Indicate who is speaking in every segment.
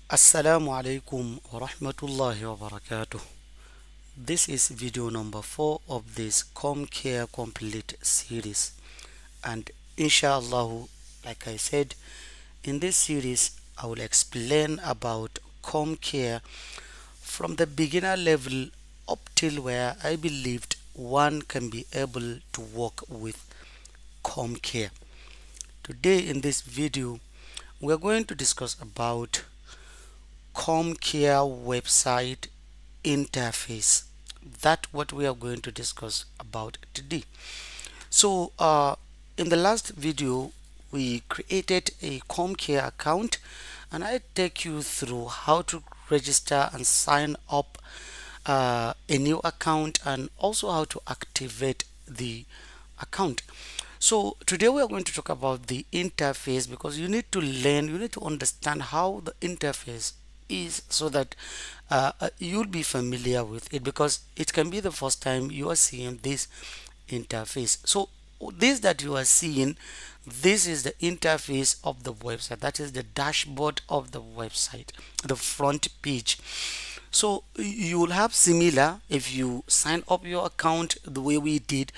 Speaker 1: Assalamu alaikum wa rahmatullahi wa barakatuh. This is video number 4 of this ComCare Complete series, and inshallah, like I said, in this series I will explain about ComCare from the beginner level up till where I believed one can be able to work with ComCare. Today in this video we are going to discuss about ComCare website interface. That's what we are going to discuss about today. So in the last video we created a ComCare account, and I take you through how to register and sign up a new account, and also how to activate the account. So today we are going to talk about the interface, because you need to learn, you need to understand how the interface is, so that you'll be familiar with it, because it can be the first time you are seeing this interface. So this that you are seeing, this is the interface of the website. That is the dashboard of the website, the front page. So you will have similar, if you sign up your account the way we did,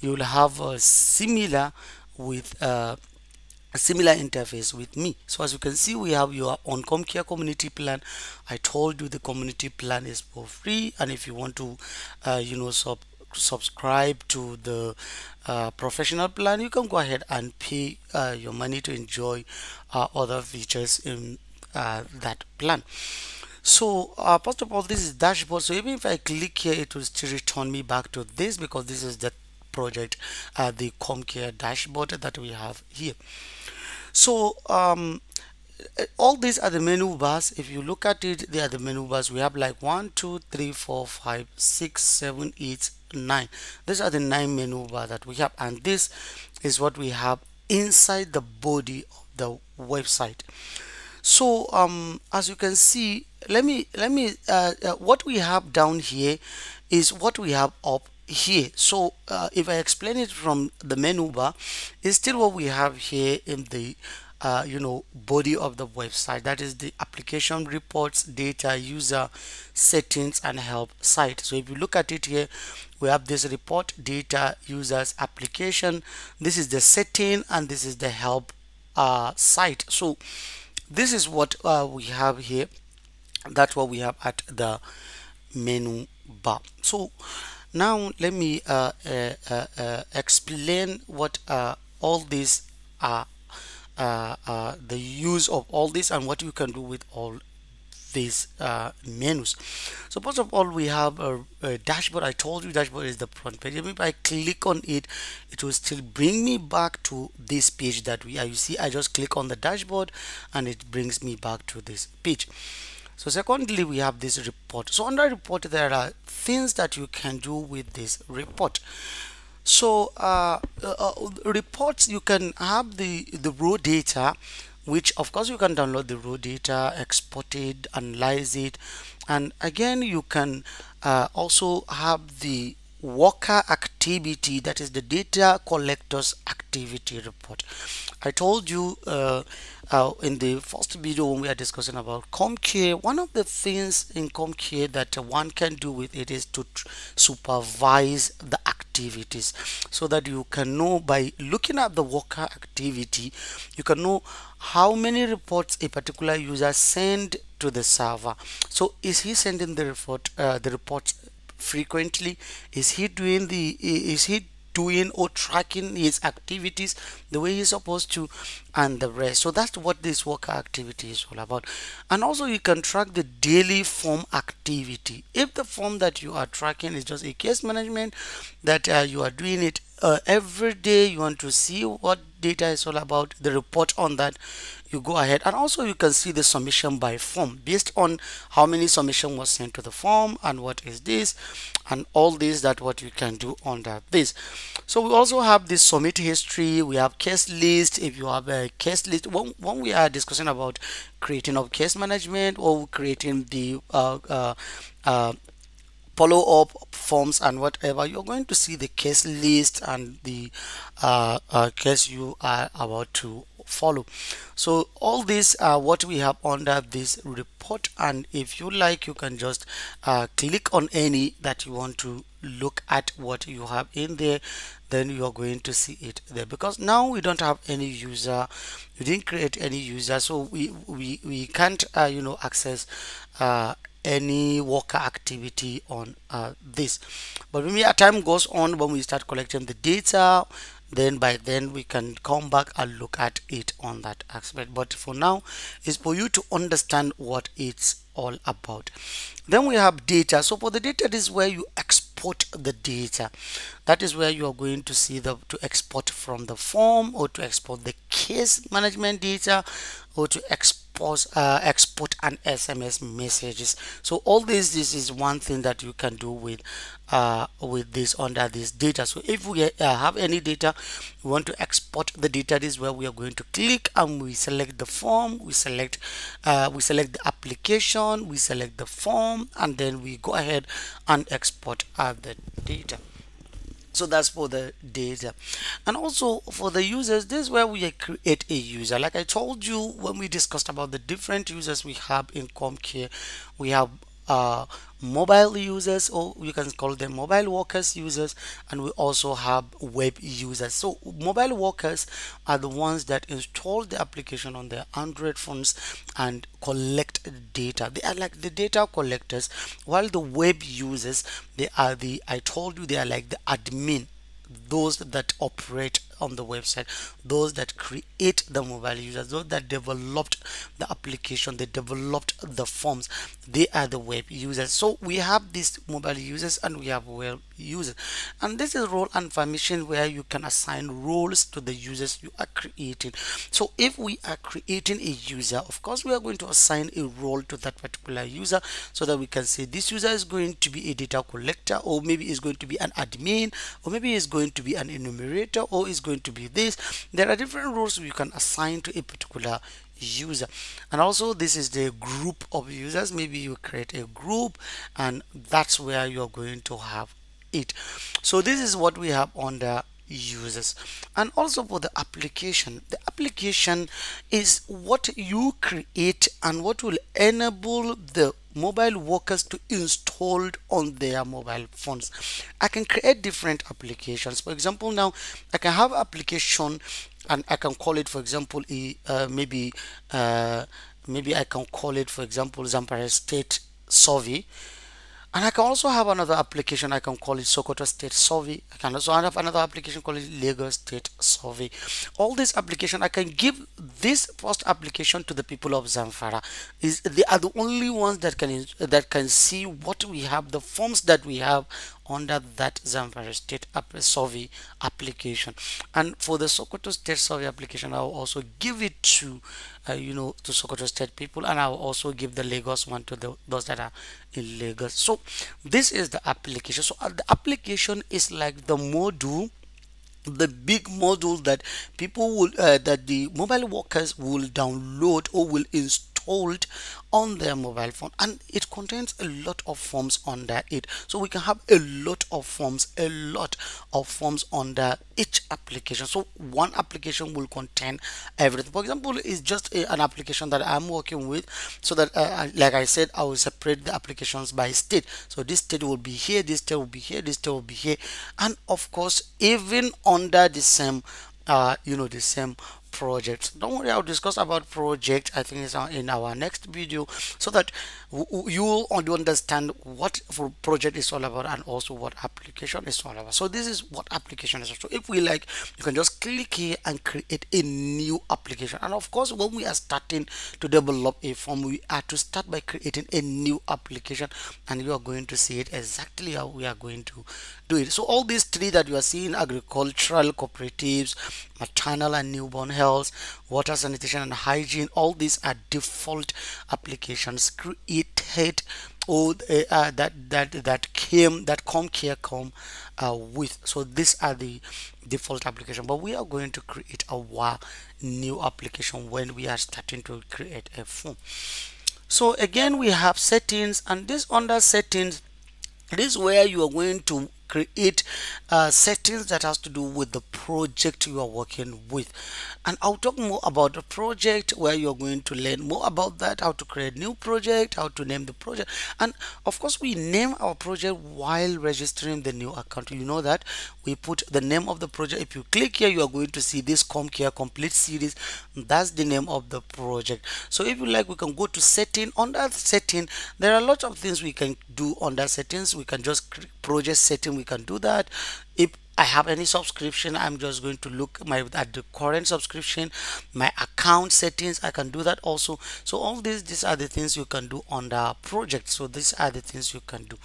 Speaker 1: you will have a similar with a similar interface with me. So as you can see, we have your on ComCare community plan. I told you the community plan is for free, and if you want to subscribe to the professional plan, you can go ahead and pay your money to enjoy other features in that plan. So first of all, this is dashboard. So even if I click here, it will still return me back to this, because this is the project, the ComCare dashboard that we have here. So all these are the menu bars. If you look at it, they are the menu bars. We have like 1 2 3 4 5 6 7 8 9. These are the 9 menu bars that we have, and this is what we have inside the body of the website. So as you can see, let me what we have down here is what we have up here. So if I explain it from the menu bar, it's still what we have here in the body of the website. That is the application, reports, data, user, settings, and help site. So if you look at it here, we have this report, data, users, application. This is the setting, and this is the help site. So this is what we have here. That's what we have at the menu bar. So now let me explain what all these are, the use of all this, and what you can do with all these menus. So first of all, we have a dashboard. I told you dashboard is the front page. If I click on it, it will still bring me back to this page that we are. You see, I just click on the dashboard and it brings me back to this page. So secondly, we have this report. So under report, there are things that you can do with this report. So reports, you can have the raw data, which of course you can download the raw data, export it, analyze it, and again you can also have the worker activity, that is the data collectors activity report. I told you in the first video when we are discussing about ComCare, one of the things in ComCare that one can do with it is to supervise the activities, so that you can know, by looking at the worker activity, you can know how many reports a particular user send to the server. So is he sending the reports frequently? Is he doing or tracking his activities the way he's supposed to, and the rest? So that's what this worker activity is all about. And also you can track the daily form activity. If the form that you are tracking is just a case management, that you are doing it every day, you want to see what data is all about, the report on that, you go ahead. And also you can see the submission by form, based on how many submission was sent to the form, and what is this, and all this, that what you can do under this. So we also have this submit history. We have case list. If you have a case list, when we are discussing about creating of case management, or creating the follow up forms and whatever, you're going to see the case list and the case you are about to follow. So all these are what we have under this report, and if you like, you can just click on any that you want to look at what you have in there. Then you are going to see it there, because now we don't have any user, we didn't create any user, so we can't access any worker activity on this. But when time goes on, when we start collecting the data, then by then we can come back and look at it on that aspect. But for now, is for you to understand what it's all about. Then we have data. So for the data, this is where you export the data. That is where you are going to see to export from the form, or to export the case management data, or to export an SMS messages. So all this is one thing that you can do with this under this data. So if we have any data, we want to export the data, this is where we are going to click, and we select the form, we select the application, we select the form, and then we go ahead and export the data. So that's for the data. And also for the users, this is where we create a user. Like I told you when we discussed about the different users we have in CommCare, we have mobile users, or you can call them mobile workers users, and we also have web users. So mobile workers are the ones that install the application on their Android phones and collect data. They are like the data collectors, while the web users, they are I told you, they are like the admin, those that operate on the website, those that create the mobile users, those that developed the application, they developed the forms, they are the web users. So we have these mobile users and we have web users, and this is role and permission, where you can assign roles to the users you are creating. So if we are creating a user, of course we are going to assign a role to that particular user, so that we can say this user is going to be a data collector, or maybe is going to be an admin, or maybe is going to be an enumerator, or is going to be this. There are different roles you can assign to a particular user. And also this is the group of users. Maybe you create a group, and that's where you're going to have it. So this is what we have under users. And also for the application is what you create and what will enable the mobile workers to install on their mobile phones. I can create different applications. For example, now I can have application, and I can call it, for example, maybe I can call it, for example, Zamfara State Survey. And I can also have another application, I can call it Sokoto State Survey. I can also have another application called Lagos State Survey. All these applications, I can give this first application to the people of Zamfara. They are the only ones that can see what we have, the forms that we have under that Zamfara State Survey application. And for the Sokoto State Survey application, I will also give it to to Sokoto State people, and I will also give the Lagos one to those that are in Lagos. So this is the application. So the application is like the module, the big module that people will that the mobile workers will download or will install on their mobile phone, and it contains a lot of forms under it. So we can have a lot of forms under each application. So one application will contain everything. For example, it's just an application that I'm working with, so that like I said, I will separate the applications by state. So this state will be here, this state will be here, this state will be here, and of course even under the same the same projects. Don't worry, I'll discuss about project, I think it's in our next video, so that you will understand what project is all about, and also what application is all about. So this is what application is. So if we like, you can just click here and create a new application. And of course, when we are starting to develop a form, we are to start by creating a new application, and you are going to see it exactly how we are going to do it. So all these three that you are seeing: agricultural, cooperatives, maternal and newborn health, water, sanitation and hygiene, all these are default applications created, or that CommCare come with. So these are the default application, but we are going to create our new application when we are starting to create a form. So again, we have settings, and this under settings, It is where you are going to create settings that has to do with the project you are working with. And I'll talk more about the project, where you're going to learn more about that, how to create new project, how to name the project. And of course, we name our project while registering the new account. You know that we put the name of the project. If you click here, you are going to see this ComCare complete series. That's the name of the project. So if you like, we can go to setting. On that setting, there are lots of things we can do on that settings. We can just project setting, we can do that. If I have any subscription, I'm just going to look at the current subscription, my account settings, I can do that also. So all these are the things you can do on the project. So these are the things you can do.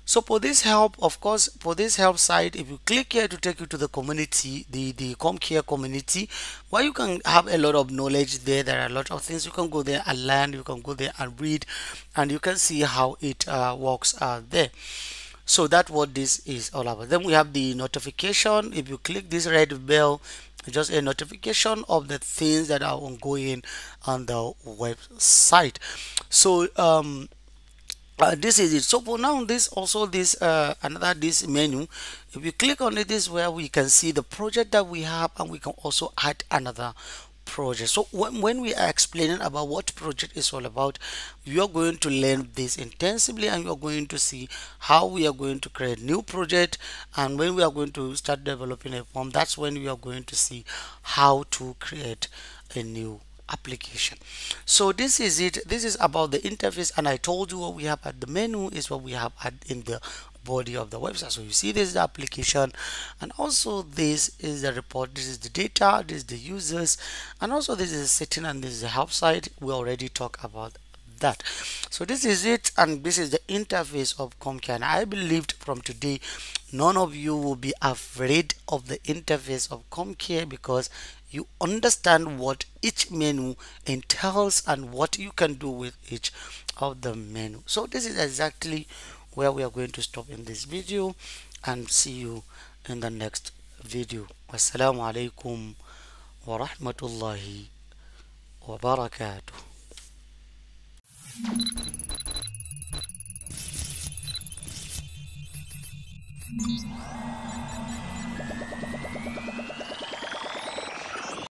Speaker 1: So for this help, of course, for this help site, if you click here to take you to the community, the ComCare community, where you can have a lot of knowledge there. There are a lot of things you can go there and learn. You can go there and read, and you can see how it works there. So that's what this is all about. Then we have the notification. If you click this red bell, it's just a notification of the things that are ongoing on the website. So this is it. So for now, this also this another this menu, if you click on it, this is where we can see the project that we have, and we can also add another project. So when we are explaining about what project is all about, you are going to learn this intensively, and you are going to see how we are going to create new project. And when we are going to start developing a form, that's when we are going to see how to create a new application. So this is it. This is about the interface, and I told you what we have at the menu is what we have at in the body of the website. So you see, this is the application, and also this is the report, this is the data, this is the users, and also this is the setting, and this is the help site. We already talked about that. So this is it, and this is the interface of ComCare. And I believed from today none of you will be afraid of the interface of ComCare, because you understand what each menu entails and what you can do with each of the menu. So this is exactly where we are going to stop in this video, and see you in the next video. Wassalamu alaikum wa rahmatullahi wa barakatuh.